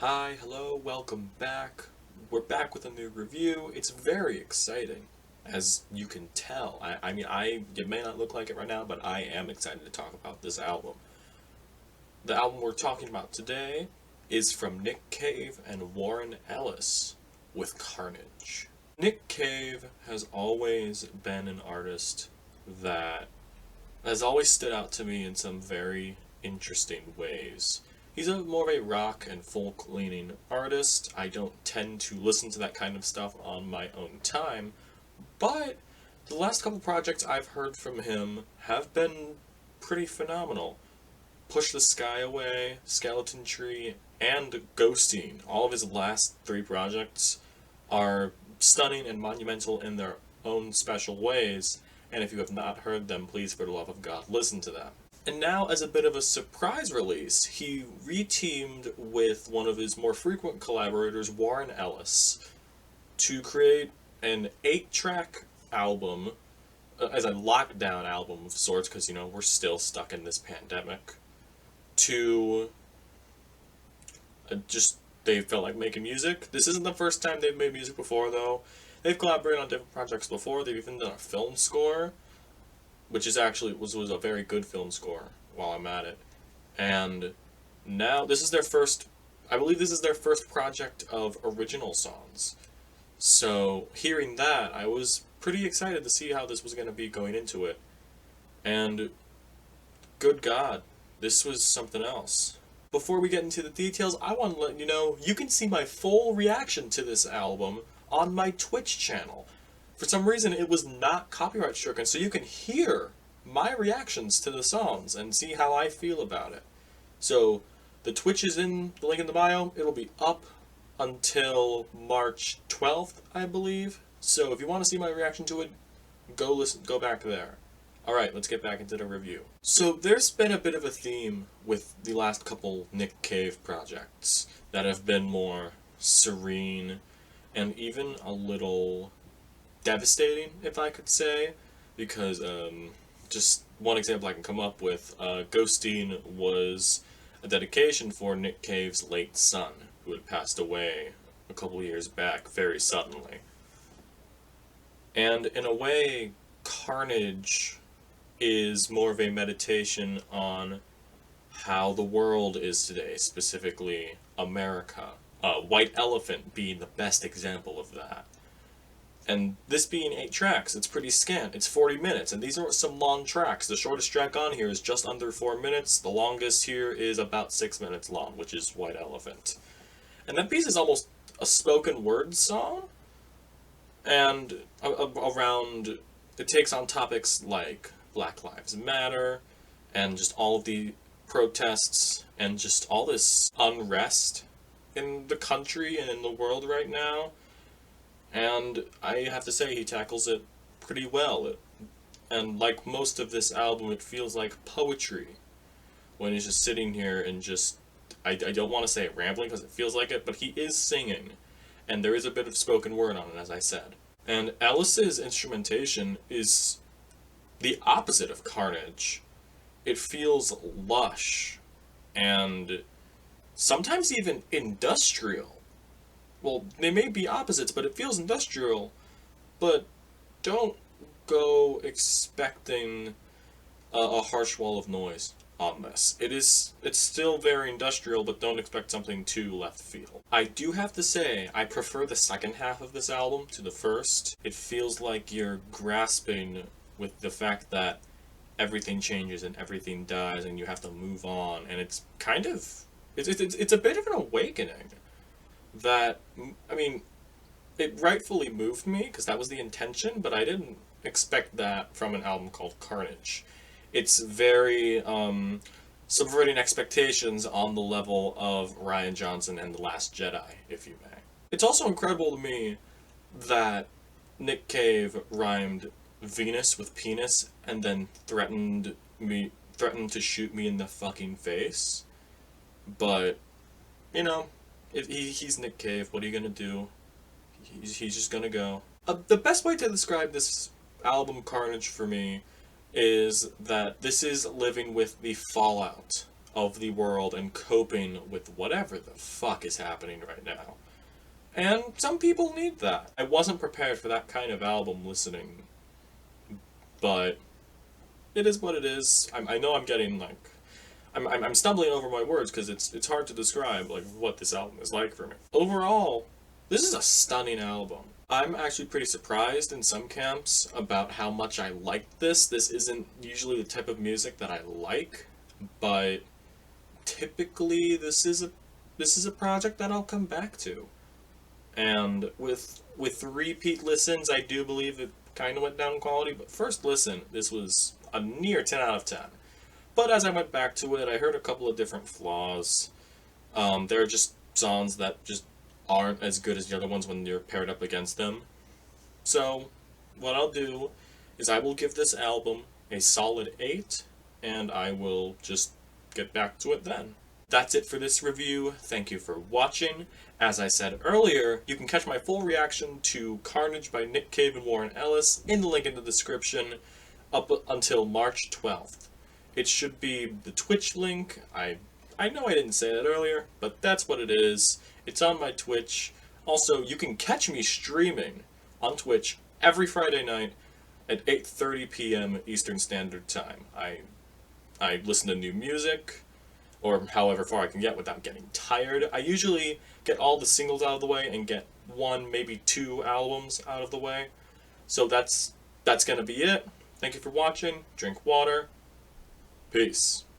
Hi, hello, welcome back. We're back with a new review. It's very exciting, as you can tell. It may not look like it right now, but I am excited to talk about this album. The album we're talking about today is from Nick Cave and Warren Ellis with Carnage. Nick Cave has always been an artist that has always stood out to me in some very interesting ways. He's more of a rock and folk leaning artist. I don't tend to listen to that kind of stuff on my own time, but the last couple projects I've heard from him have been pretty phenomenal. Push the Sky Away, Skeleton Tree, and Ghosting. All of his last three projects are stunning and monumental in their own special ways, and if you have not heard them, please, for the love of God, listen to them. And now, as a bit of a surprise release, he reteamed with one of his more frequent collaborators, Warren Ellis, to create an 8-track album, as a lockdown album of sorts, because, we're still stuck in this pandemic, to they felt like making music. This isn't the first time they've made music before, though. They've collaborated on different projects before. They've even done a film score, which is actually was a very good film score while I'm at it. And now this is their first, I believe this is their first project of original songs. So hearing that, I was pretty excited to see how this was going to be going into it. And good God, this was something else. Before we get into the details, I want to let you know you can see my full reaction to this album on my Twitch channel. For some reason, it was not copyright stricken, so you can hear my reactions to the songs and see how I feel about it. So, the Twitch is in the link in the bio. It'll be up until March 12th, I believe. So, if you want to see my reaction to it, go back there. Alright, let's get back into the review. So, there's been a bit of a theme with the last couple Nick Cave projects that have been more serene and even a little devastating, if I could say, because just one example I can come up with, Ghosting was a dedication for Nick Cave's late son, who had passed away a couple years back very suddenly. And in a way, Carnage is more of a meditation on how the world is today, specifically America. White Elephant being the best example of that. And this being 8 tracks, it's pretty scant. It's 40 minutes, and these are some long tracks. The shortest track on here is just under 4 minutes. The longest here is about 6 minutes long, which is White Elephant. And that piece is almost a spoken word song. And around, it takes on topics like Black Lives Matter, and just all of the protests, and just all this unrest in the country and in the world right now. And I have to say, he tackles it pretty well. And like most of this album, it feels like poetry when he's just sitting here and just, I don't want to say rambling because it feels like it, but he is singing. And there is a bit of spoken word on it, as I said. And Ellis's instrumentation is the opposite of Carnage. It feels lush and sometimes even industrial. Well, they may be opposites, but it feels industrial. But don't go expecting a harsh wall of noise on this. It's still very industrial, but don't expect something too left field. I do have to say, I prefer the second half of this album to the first. It feels like you're grasping with the fact that everything changes and everything dies and you have to move on, and it's kind of, it's a bit of an awakening that, I mean, it rightfully moved me because that was the intention, but I didn't expect that from an album called Carnage. It's very subverting expectations on the level of Rian Johnson and The Last Jedi, if you may. It's also incredible to me that Nick Cave rhymed Venus with penis and then threatened to shoot me in the fucking face. But, he's Nick Cave. What are you gonna do? He's just gonna go. The best way to describe this album, Carnage, for me, is that this is living with the fallout of the world and coping with whatever the fuck is happening right now. And some people need that. I wasn't prepared for that kind of album listening, but it is what it is. I know I'm getting like I'm stumbling over my words because it's hard to describe like what this album is like for me. Overall, this is a stunning album. I'm actually pretty surprised in some camps about how much I liked this. This isn't usually the type of music that I like, but typically this is a project that I'll come back to. And with repeat listens, I do believe it kind of went down in quality, but first listen, this was a near 10 out of 10. But as I went back to it, I heard a couple of different flaws. There are just songs that just aren't as good as the other ones when you're paired up against them. So, what I'll do is I will give this album a solid 8, and I will just get back to it then. That's it for this review. Thank you for watching. As I said earlier, you can catch my full reaction to Carnage by Nick Cave and Warren Ellis in the link in the description up until March 12th. It should be the Twitch link. I know I didn't say that earlier, but that's what it is. It's on my Twitch. Also, you can catch me streaming on Twitch every Friday night at 8:30 p.m. Eastern Standard Time. I listen to new music, or however far I can get without getting tired. I usually get all the singles out of the way and get one, maybe two albums out of the way. So that's gonna be it. Thank you for watching. Drink water. Peace.